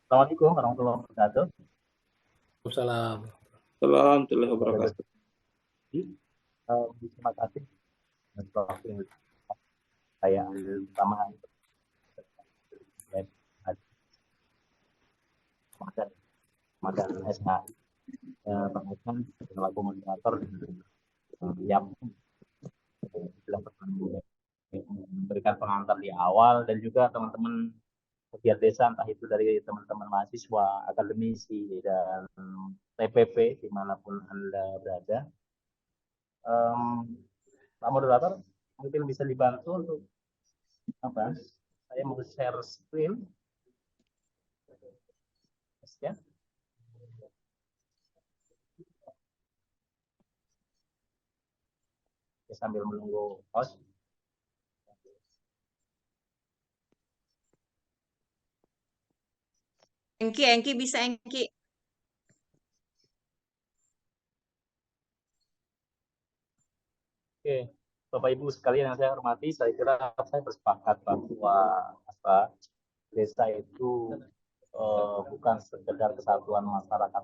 Assalamualaikum warahmatullahi wabarakatuh. Waalaikumsalam. Alhamdulillah wabarakatuh. Terima kasih atas waktu yang saya ambil bersama Madan SHI berkaitan selaku moderator yang bilang memberikan pengantar di awal dan juga teman-teman pegiat desa, entah itu dari teman-teman mahasiswa, akademisi, dan TPP dimanapun Anda berada. Pak moderator mungkin bisa dibantu untuk apa? Saya mau share screen. Ya. Sambil menunggu host. Engki bisa Engki. Oke, Bapak Ibu sekalian yang saya hormati, saya kira saya bersepakat bahwa desa itu bukan sekedar kesatuan masyarakat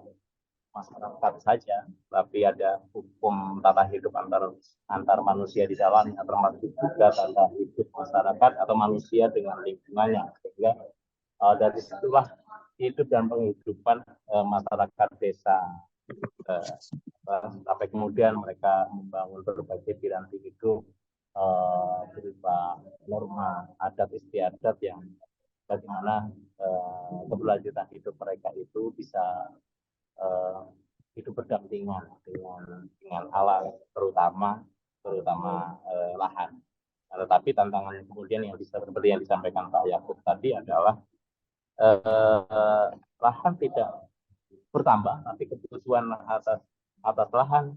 saja, tapi ada hukum tata hidup antar manusia di dalamnya, termasuk juga tata hidup masyarakat atau manusia dengan lingkungannya. Sehingga dari situlah hidup dan penghidupan masyarakat desa sampai kemudian mereka membangun berbagai piranti hidup berupa norma adat istiadat yang bagaimana keberlanjutan hidup mereka itu bisa hidup berdampingan dengan alam, terutama lahan. Tetapi tantangan kemudian yang bisa seperti yang disampaikan Pak Yakub tadi adalah lahan tidak bertambah, tapi kebutuhan atas lahan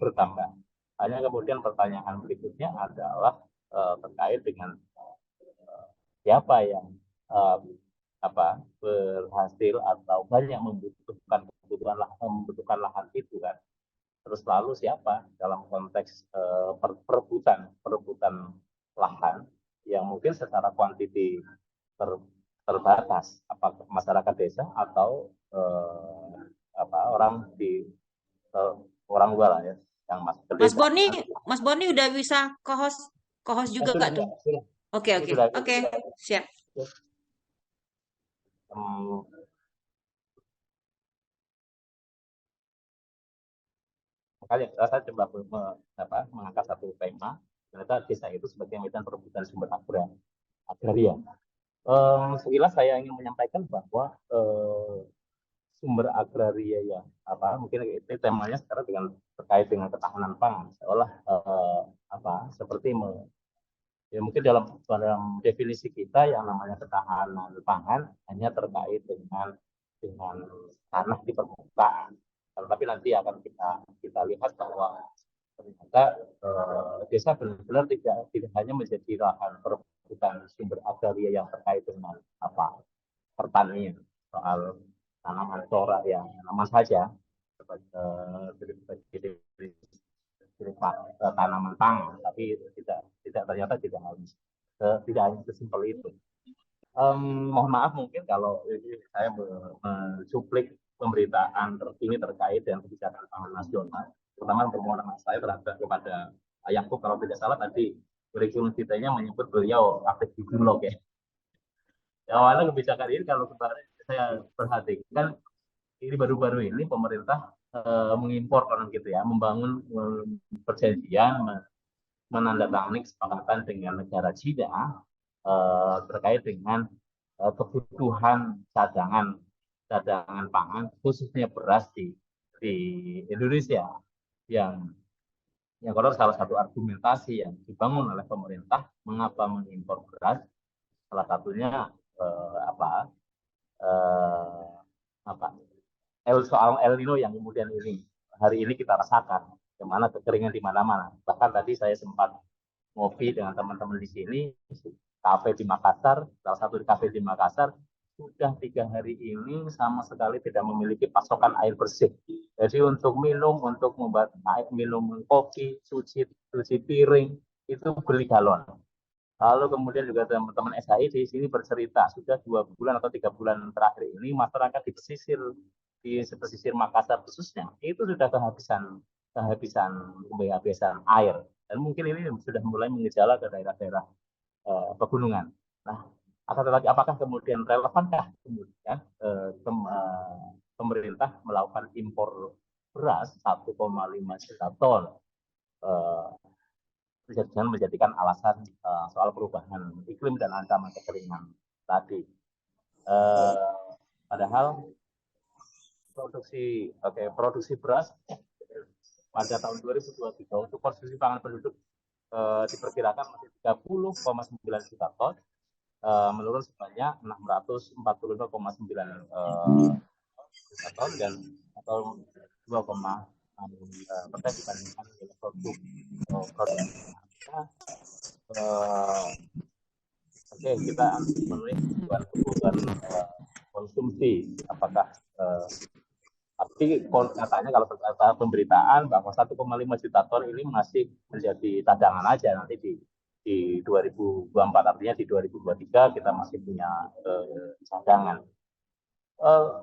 bertambah. Hanya kemudian pertanyaan berikutnya adalah terkait dengan siapa yang berhasil atau banyak membutuhkan lahan itu kan. Terus lalu siapa dalam konteks perebutan lahan yang mungkin secara kuantiti terbatas, apakah masyarakat desa atau orang luar lah ya yang masuk ke desa. Mas Boni udah bisa co-host juga nggak tuh? Oke, siap. Makanya saya coba mengangkat satu tema, ternyata desa itu sebagai medan perebutan sumber agraria. Sekilas saya ingin menyampaikan bahwa sumber agraria yang mungkin itu temanya sekarang dengan terkait dengan ketahanan pangan, seolah seperti ya mungkin dalam definisi kita yang namanya ketahanan pangan hanya terkait dengan tanah di permukaan. Tapi nanti akan kita lihat bahwa ternyata desa benar-benar tidak hanya menjadi lahan perebutan sumber agraria yang terkait dengan pertanian, soal tanaman corak yang nama saja sebagai tanaman pangan, tapi ternyata tidak hanya sesimpel itu. Mohon maaf mungkin kalau ini saya mensuplik pemberitaan terkini terkait dengan kebijakan pangan nasional, terutama permohonan saya terhadap kepada Yakub kalau tidak salah tadi kurikulum vitae-nya menyebut beliau aktif di Bulog ya. Awalnya kebijakan ini kalau kemarin saya perhatikan ini baru-baru ini pemerintah mengimpor kan gitu ya, membangun perjanjian menandatangani kesepakatan dengan negara Cina terkait dengan kebutuhan cadangan pangan khususnya beras di Indonesia yang kalau salah satu argumentasi yang dibangun oleh pemerintah mengapa mengimpor beras salah satunya soal El Nino yang kemudian hari ini kita rasakan, kemana kekeringan di mana-mana. Bahkan tadi saya sempat ngopi dengan teman-teman di sini, kafe di Makassar, salah satu kafe di Makassar, sudah 3 hari ini sama sekali tidak memiliki pasokan air bersih. Jadi untuk minum, untuk membuat minum kopi, cuci piring, itu beli galon. Lalu kemudian juga teman-teman SHI di sini bercerita sudah 2 bulan atau 3 bulan terakhir ini masyarakat di pesisir Makassar khususnya itu sudah kehabisan air, dan mungkin ini sudah mulai mengejala ke daerah-daerah pegunungan. Nah, akan tetapi apakah kemudian relevankah kemudian pemerintah melakukan impor beras 1,5 juta ton dengan menjadikan alasan soal perubahan iklim dan ancaman kekeringan tadi. Padahal produksi beras pada tahun 2023 untuk konsumsi pangan penduduk diperkirakan masih 30,9 juta ton, menurun sebanyak 645,9 juta ton dan atau 2,6% dibandingkan dengan produk. Oke, kita memenuhi kebutuhan konsumsi. Apakah tapi katanya kalau berdasarkan pemberitaan bahwa 1,5 juta ton ini masih menjadi cadangan aja nanti di 2024, artinya di 2023 kita masih punya cadangan.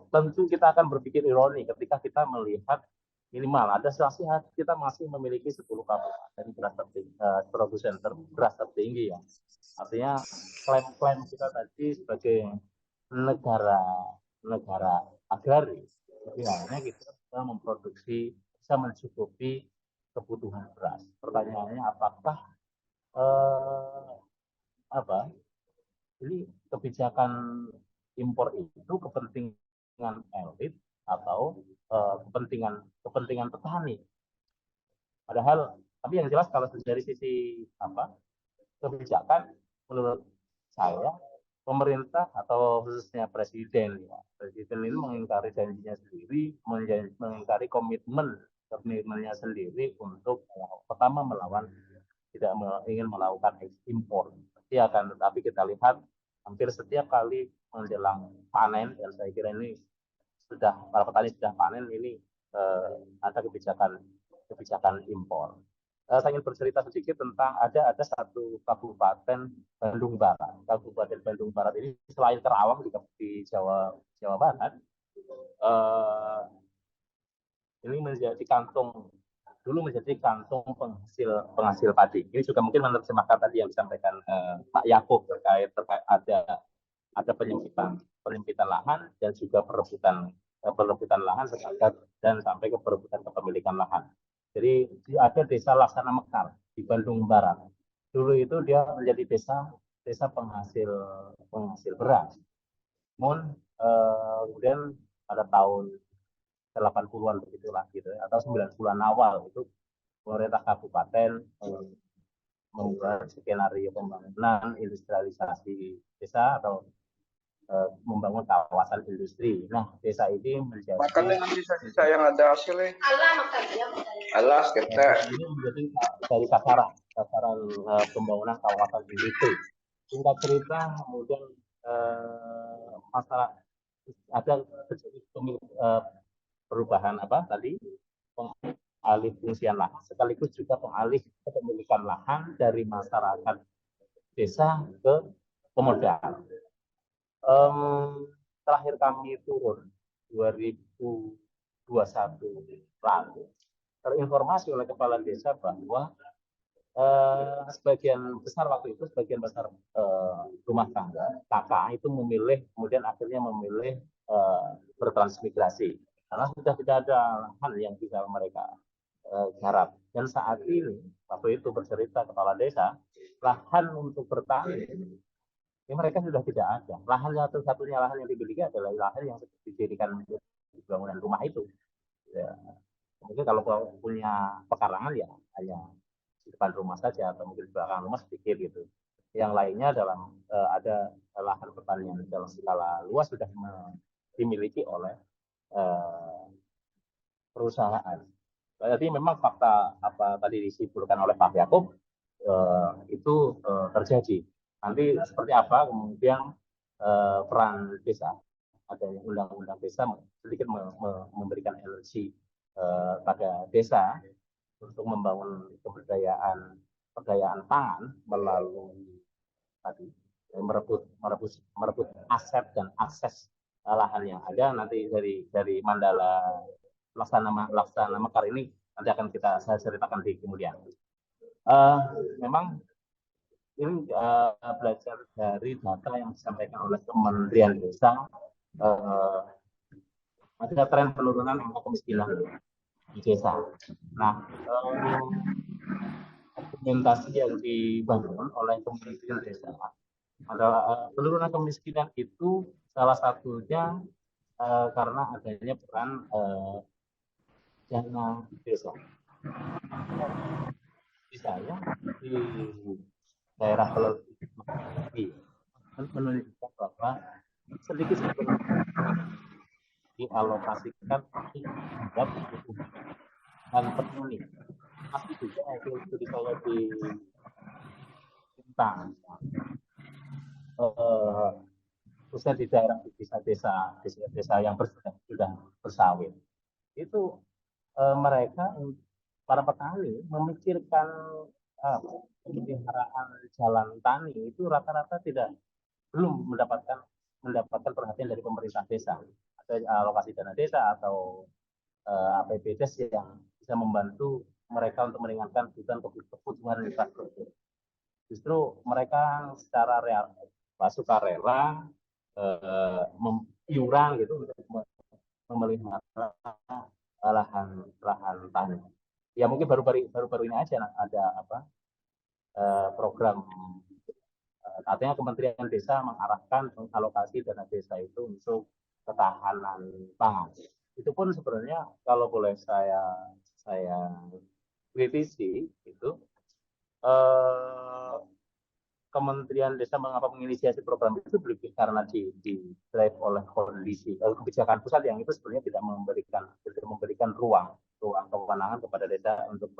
Tentu kita akan berpikir ironi ketika kita melihat minimal ada kita masih memiliki 10 kabupaten beras tertinggi, produsen beras tertinggi ya. Artinya klaim kita tadi sebagai negara agraris, sebenarnya kita bisa memproduksi, bisa mencukupi kebutuhan beras. Pertanyaannya apakah ini kebijakan impor itu kepentingan elit atau kepentingan petani? Padahal, tapi yang jelas kalau dari sisi kebijakan, menurut saya pemerintah atau khususnya presiden ini mengingkari janjinya sendiri, mengingkari komitmennya sendiri untuk pertama tidak ingin melakukan impor. Tetapi kita lihat hampir setiap kali menjelang panen, dan saya kira ini para petani sudah panen, ini ada kebijakan impor. Saya ingin bercerita sedikit tentang ada satu kabupaten Bandung Barat. Kabupaten Bandung Barat ini selain Karawang di Jawa Barat, ini dulu menjadi kantong penghasil padi. Ini juga mungkin menerjemahkan tadi yang disampaikan Pak Yakub terkait ada penyempitan lahan dan juga perebutan lahan dan sampai ke perebutan kepemilikan lahan. Jadi ada desa Laksana Mekar di Bandung Barat. Dulu itu dia menjadi desa penghasil beras. Kemudian pada tahun 80-an begitulah gitu, atau 90-an awal itu pemerintah kabupaten membuat skenario pembangunan industrialisasi desa atau membangun kawasan industri. Nah, desa ini menjadi makan dengan sisa-sisa yang ada hasilnya. Allah kita ini menjadi dari sasaran pembangunan kawasan industri. Singkat cerita, kemudian masalah ada perubahan pengalih fungsian lahan, sekaligus juga pengalih kepemilikan lahan dari masyarakat desa ke pemodal. Terakhir kami turun 2021 lalu, terinformasi oleh kepala desa bahwa sebagian besar rumah tangga kakak itu akhirnya memilih bertransmigrasi karena sudah tidak ada lahan yang bisa mereka garap. Dan saat ini waktu itu bercerita kepala desa, lahan untuk bertani ini mereka sudah tidak ada. Lahan satu-satunya lahan yang dimiliki adalah lahan yang dijadikan bangunan rumah itu. Ya, mungkin kalau punya pekarangan ya hanya di depan rumah saja atau mungkin di belakang rumah sedikit gitu. Yang lainnya ada lahan pertanian dalam skala luas sudah dimiliki oleh perusahaan. Jadi memang fakta apa tadi disimpulkan oleh Pak Yakub itu terjadi. Nanti seperti apa kemudian peran desa, ada undang-undang desa sedikit memberikan energi pada desa untuk membangun keberdayaan pangan melalui tadi merebut aset dan akses lahan yang ada nanti dari Mandala Laksana Mekar ini nanti akan saya ceritakan di kemudian. Memang ini belajar dari data yang disampaikan oleh Kementerian Desa, ada tren penurunan angka kemiskinan di desa. Nah, argumentasi yang dibangun oleh Kementerian Desa adalah penurunan kemiskinan itu salah satunya karena adanya peran dana desa. Misalnya di daerah Sulawesi menunjukkan bahwa sedikit dialokasikan terhadap kebutuhan dan petani. Tapi juga itu saya diminta khususnya di daerah desa yang sudah bersawit itu mereka para petani memikirkan pemeliharaan jalan tani itu rata-rata belum mendapatkan perhatian dari pemerintah desa. Ada alokasi dana desa atau APBDes yang bisa membantu mereka untuk meringankan kebutuhan infrastruktur. Justru mereka secara sukarela iuran gitu untuk memelihara lahan tani. Ya mungkin baru-baru ini aja ada program artinya Kementerian Desa mengarahkan alokasi dana desa itu untuk ketahanan pangan. Itu pun sebenarnya kalau boleh saya kritisi itu Kementerian Desa mengapa menginisiasi program itu lebih karena di drive oleh kondisi kebijakan pusat yang itu sebenarnya tidak memberikan ruang kewenangan kepada desa untuk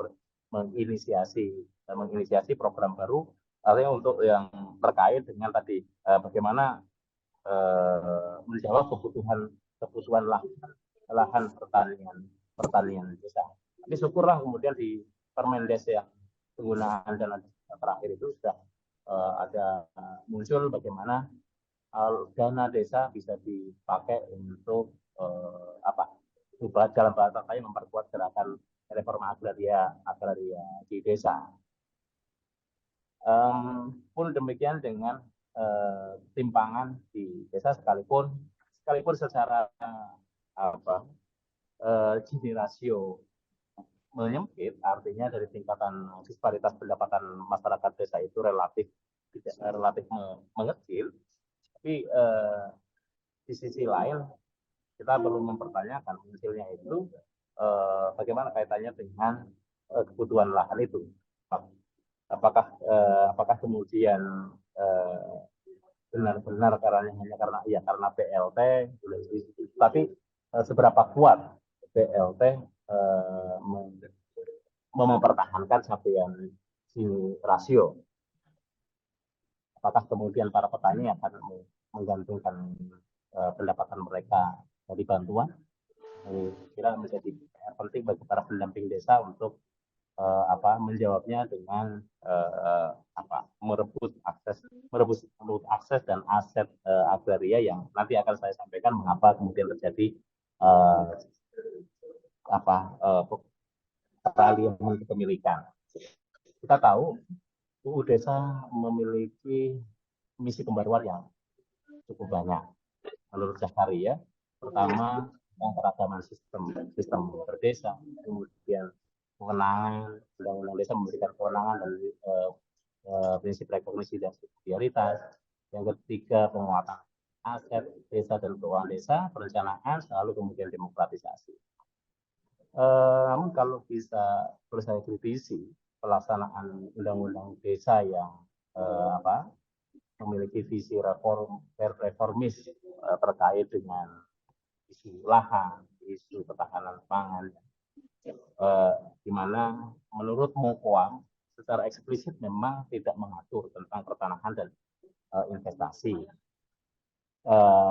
menginisiasi program baru artinya untuk yang terkait dengan tadi bagaimana menjawab kebutuhan lahan pertanian desa. Tapi syukurlah kemudian di Permendes yang penggunaan dana terakhir itu sudah ada muncul bagaimana dana desa bisa dipakai untuk dalam bahasa saya memperkuat gerakan reforma agraria di desa. Pun demikian dengan timpangan di desa sekalipun secara Gini rasio menyempit, artinya dari tingkatan disparitas pendapatan masyarakat desa itu relatif mengecil, tapi di sisi lain kita perlu mempertanyakan hasilnya itu bagaimana kaitannya dengan kebutuhan lahan itu. Apakah kemudian benar-benar karena BLT, tapi seberapa kuat BLT mempertahankan capaian Gini rasio. Apakah kemudian para petani akan menggantungkan pendapatan mereka dari bantuan? Kira menjadi penting bagi para pendamping desa untuk menjawabnya dengan merebut akses dan aset agraria yang nanti akan saya sampaikan mengapa kemudian terjadi peralihan kepemilikan. Kita tahu UU Desa memiliki misi pembaruan yang cukup banyak. Menurut Zakaria, pertama keragaman sistem berdesa, kemudian kewenangan undang-undang desa memberikan kewenangan dan prinsip rekognisi dan subsidiaritas. Yang ketiga penguatan aset desa dan keuangan desa, perencanaan, selalu kemudian demokratisasi. Namun kalau bisa boleh saya kritisi pelaksanaan undang-undang desa yang memiliki visi reformis terkait dengan isu lahan, isu ketahanan pangan, di mana menurut Mokoam secara eksplisit memang tidak mengatur tentang pertanahan dan investasi.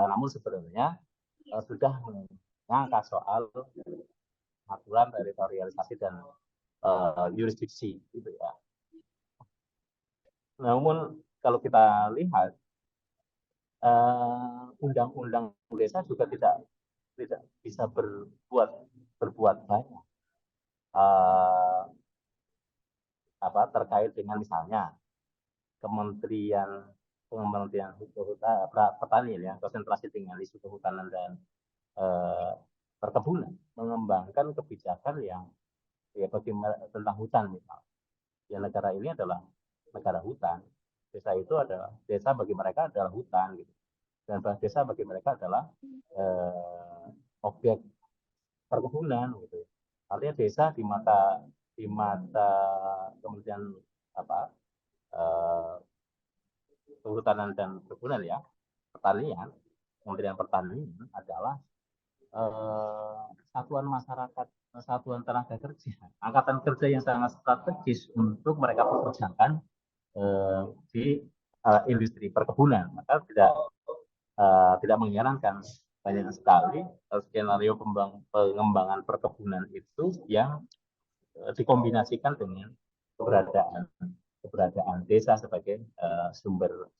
Namun sebenarnya sudah mengangkat soal aturan teritorialisasi dan jurisdiksi gitu ya. Namun kalau kita lihat undang-undang desa juga tidak bisa berbuat banyak terkait dengan misalnya Kementerian Pertanian ya, konsentrasi dengan isu kehutanan dan perkebunan, mengembangkan kebijakan yang ya tentang hutan misalnya. Ya negara ini adalah negara hutan. Desa itu adalah desa bagi mereka adalah hutan gitu. Dan desa bagi mereka adalah objek perkebunan gitu. Artinya desa di mata Kementerian kehutanan dan perkebunan ya, pertanian, Kementerian Pertanian adalah satuan masyarakat, satuan tenaga kerja, angkatan kerja yang sangat strategis untuk mereka pekerjakan di industri perkebunan. Maka tidak mengherankan banyak sekali skenario pengembangan perkebunan itu yang dikombinasikan dengan keberadaan desa sebagai sumber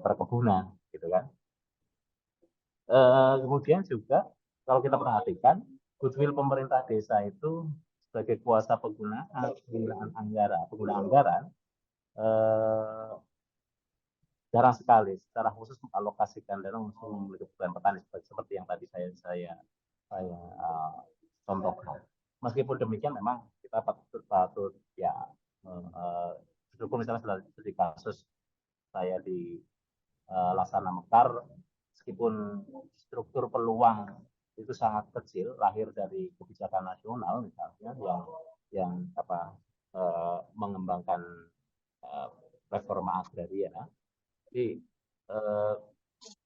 perkebunan, gitu kan. Kemudian juga kalau kita perhatikan goodwill pemerintah desa itu sebagai kuasa penggunaan anggaran jarang sekali secara khusus mengalokasikan dana untuk memiliki kebutuhan petani seperti yang tadi saya contohkan. Meskipun demikian memang kita patut ya dukung misalnya seperti kasus saya di Laksana Mekar, meskipun struktur peluang itu sangat kecil lahir dari kebijakan nasional misalnya yang mengembangkan reforma agraria. Jadi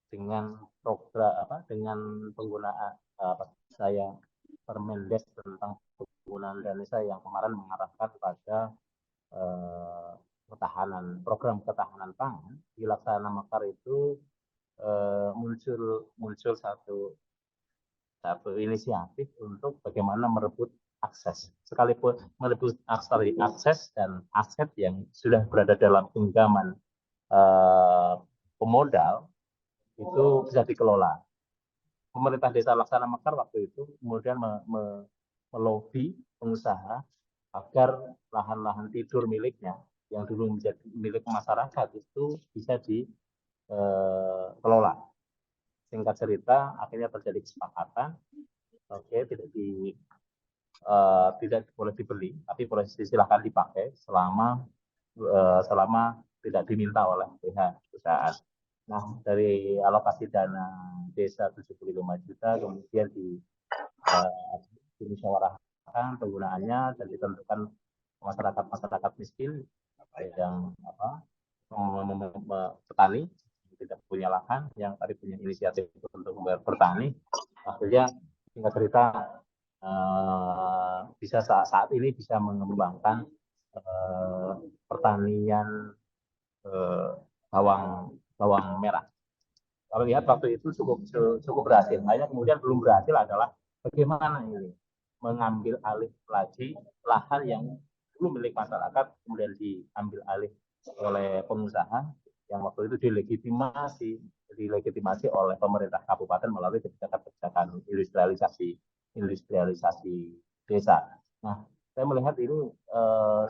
dengan program dengan penggunaan saya Permendes tentang penggunaan dana desa yang kemarin mengarahkan pada program ketahanan pangan di Laksana Mekar itu muncul satu inisiatif untuk bagaimana merebut akses, sekalipun merebut akses dan aset yang sudah berada dalam genggaman pemodal itu bisa dikelola. Pemerintah Desa Laksana Mekar waktu itu kemudian melobi pengusaha agar lahan-lahan tidur miliknya yang dulu menjadi milik masyarakat itu bisa dikelola. Singkat cerita, akhirnya terjadi kesepakatan, tidak boleh dibeli, tapi boleh silakan dipakai selama tidak diminta oleh pihak perusahaan. Nah, dari alokasi dana desa 75 juta kemudian dimusyawarahkan penggunaannya dan ditentukan masyarakat miskin yang petani tidak punya lahan, yang tadi punya inisiatif untuk bertani, akhirnya singkat cerita bisa saat ini bisa mengembangkan pertanian bawang merah. Kalau lihat waktu itu cukup berhasil. Hanya kemudian belum berhasil adalah bagaimana ini mengambil alih lagi lahan yang dulu milik masyarakat kemudian diambil alih oleh pengusaha yang waktu itu dilegitimasi oleh pemerintah kabupaten melalui kebijakan industrialisasi desa. Nah, saya melihat ini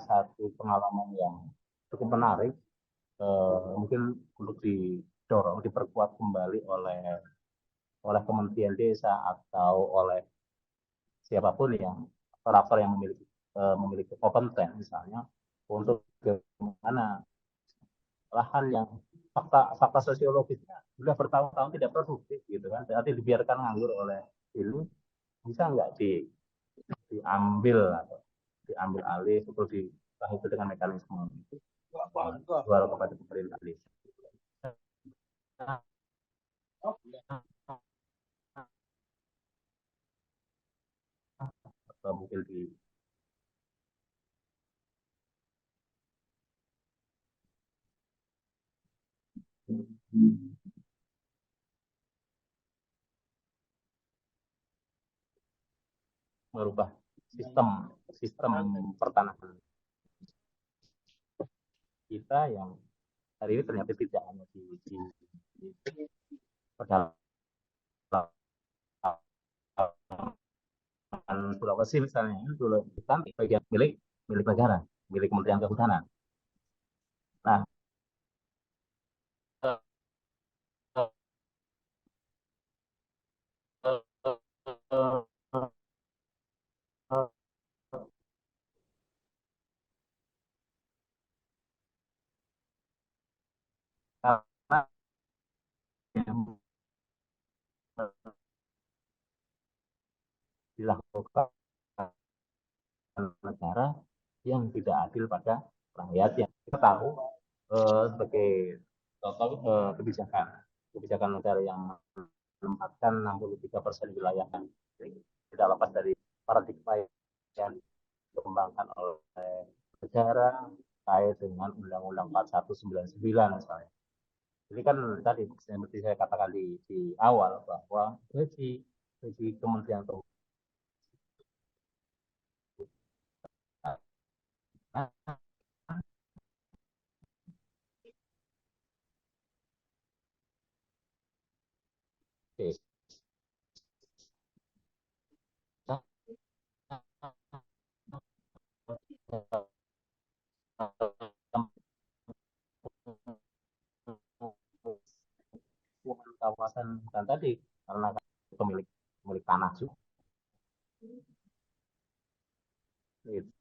satu pengalaman yang cukup menarik, mungkin untuk diperkuat kembali oleh Kementerian Desa atau oleh siapapun yang operator yang memiliki kompeten misalnya untuk bagaimana lahan yang fakta sosiologisnya sudah bertahun-tahun tidak produktif gitu kan, berarti dibiarkan nganggur oleh ini, bisa nggak diambil atau diambil alih atau itu dengan mekanisme jual kepada pemerintah desa. Atau mungkin merubah sistem pertanahan. kita yang hari ini ternyata tidak hanya di pedalaman Sulawesi misalnya, itu hutan bagian milik negara, milik Kementerian Kehutanan. Nah, karena dilakukan negara yang tidak adil pada rakyat. Yang kita tahu sebagai contoh kebijakan negara yang menempatkan 63% wilayah tidak lepas dari paradigma yang dikembangkan oleh negara kait dengan Undang-Undang 4199 misalnya. Jadi kan tadi seperti saya katakan di awal bahwa gaji Kementerian kawasan hutan tadi karena pemilik tanah juga itu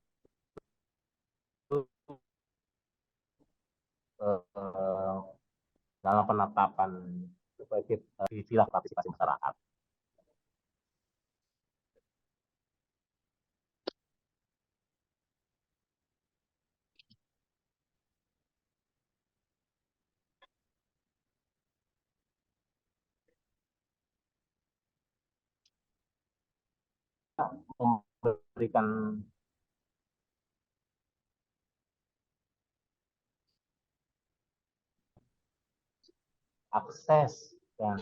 dalam penetapan sebagai istilah partisipasi masyarakat. Memberikan akses dan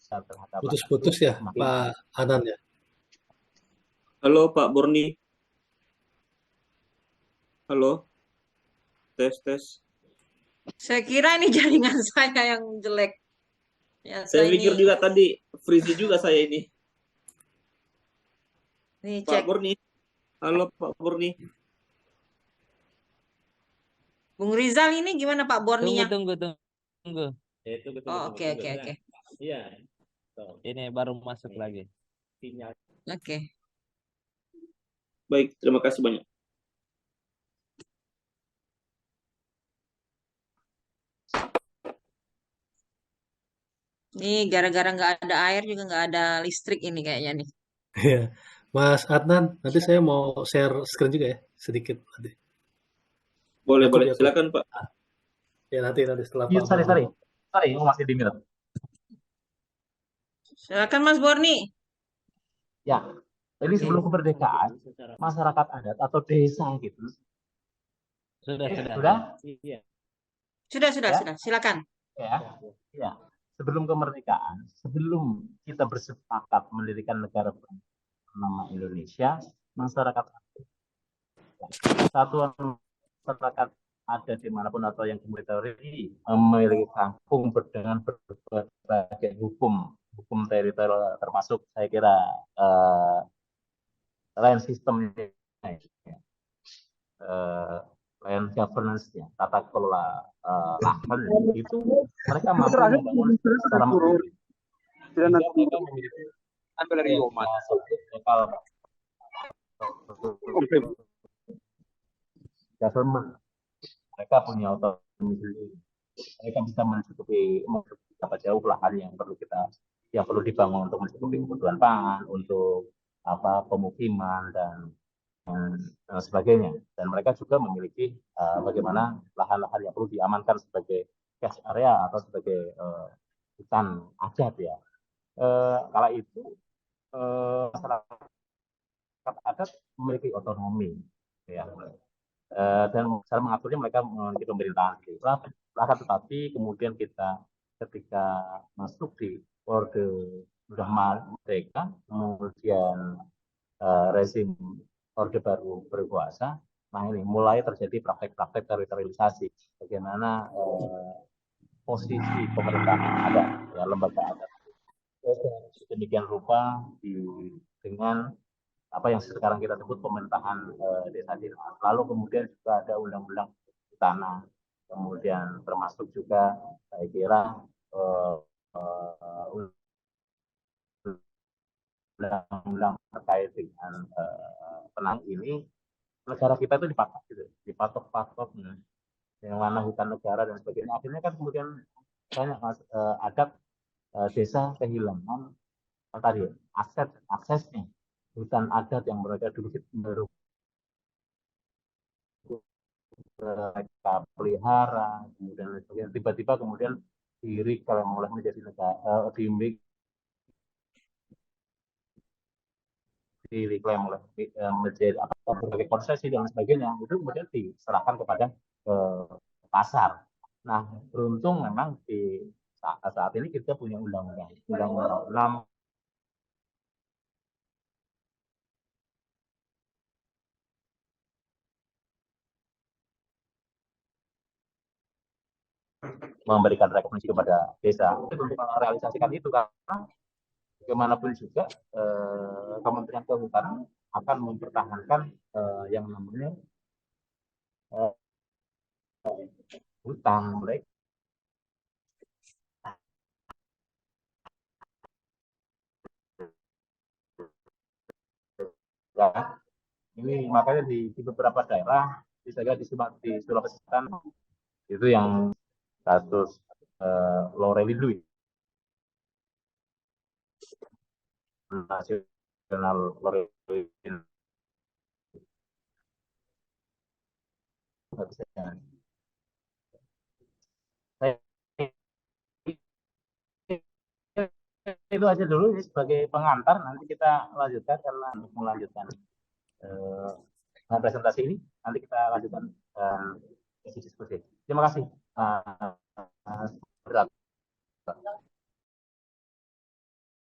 terhadap Putus-putus ya, Pak Anan ya. Halo Pak Borni. Halo. Tes. Saya kira ini jaringan saya yang jelek. Ya, Saya pikir juga tadi freeze juga saya ini. Nih, Pak cek. Borni. Halo Pak Borni. Bung Rizal ini gimana Pak Borninya? Tunggu. Oh, oke. Iya. Ini baru masuk lagi. Oke. Baik, terima kasih banyak. Nih gara-gara nggak ada air juga nggak ada listrik ini kayaknya nih. Iya. Mas Adnan, nanti saya mau share screen juga ya, sedikit nanti. Boleh. Yakub. Silakan Pak. Ya nanti setelah Iya, Pak. sorry, masih di mute. Silakan Mas Borni. Ya, jadi sebelum kemerdekaan masyarakat adat atau desa gitu. Sudah. Iya. Sudah. Ya. Silakan. Ya. Sebelum kemerdekaan, sebelum kita bersepakat mendirikan negara bernama Indonesia, satuan masyarakat ada dimanapun atau yang teritori memiliki kampung dengan berbagai hukum teritorial, termasuk saya kira land systemnya, land governance-nya, tata kelola lahan itu mereka mampu membangun secara mandiri. Mereka memiliki government, mereka punya otonomi sendiri. Mereka bisa mencukupi berapa jauh lahan yang perlu dibangun untuk mencukupi kebutuhan pangan, untuk pemukiman dan sebagainya. Dan mereka juga memiliki bagaimana lahan-lahan yang perlu diamankan sebagai cash area atau sebagai hutan adat ya. Kala itu masyarakat adat memiliki otonomi ya. dan cara mengaturnya mereka memiliki pemerintahan. Lah, tetapi kemudian kita ketika masuk di orde sudah merdeka, kemudian rezim orde baru berkuasa, nah ini mulai terjadi praktek-praktek teritorialisasi. Bagaimana posisi pemerintahan ada, ya, lembaga adat sedemikian rupa dengan apa yang sekarang kita sebut pemerintahan desa-desa. Lalu kemudian juga ada undang-undang tanah, kemudian termasuk juga saya kira undang-undang terkait dengan penang ini, negara kita itu dipatok gitu, dipatok-patok yang mana hutan negara dan sebagainya. Akhirnya kan kemudian banyak adat desa kehilangan tadi aksesnya hutan adat yang mereka dulu mereka pelihara, kemudian tiba-tiba kemudian diri kalau mulai menjadi negara diklaim oleh menjadi berbagai konsesi dan sebagainya, itu kemudian diserahkan kepada pasar. Nah, beruntung memang di saat ini kita punya undang-undang 6 memberikan rekomendasi kepada desa untuk merealisasikan itu, karena bagaimanapun juga Kementerian Kehutanan akan mempertahankan yang namanya hutan mereka. Ya, ini makanya di beberapa daerah, misalnya di Sulawesi Selatan itu yang kasus Lorelidu nasional Lorelidu. Itu aja dulu sebagai pengantar, nanti kita lanjutkan karena untuk melanjutkan presentasi ini nanti kita lanjutkan diskusi. Terima kasih.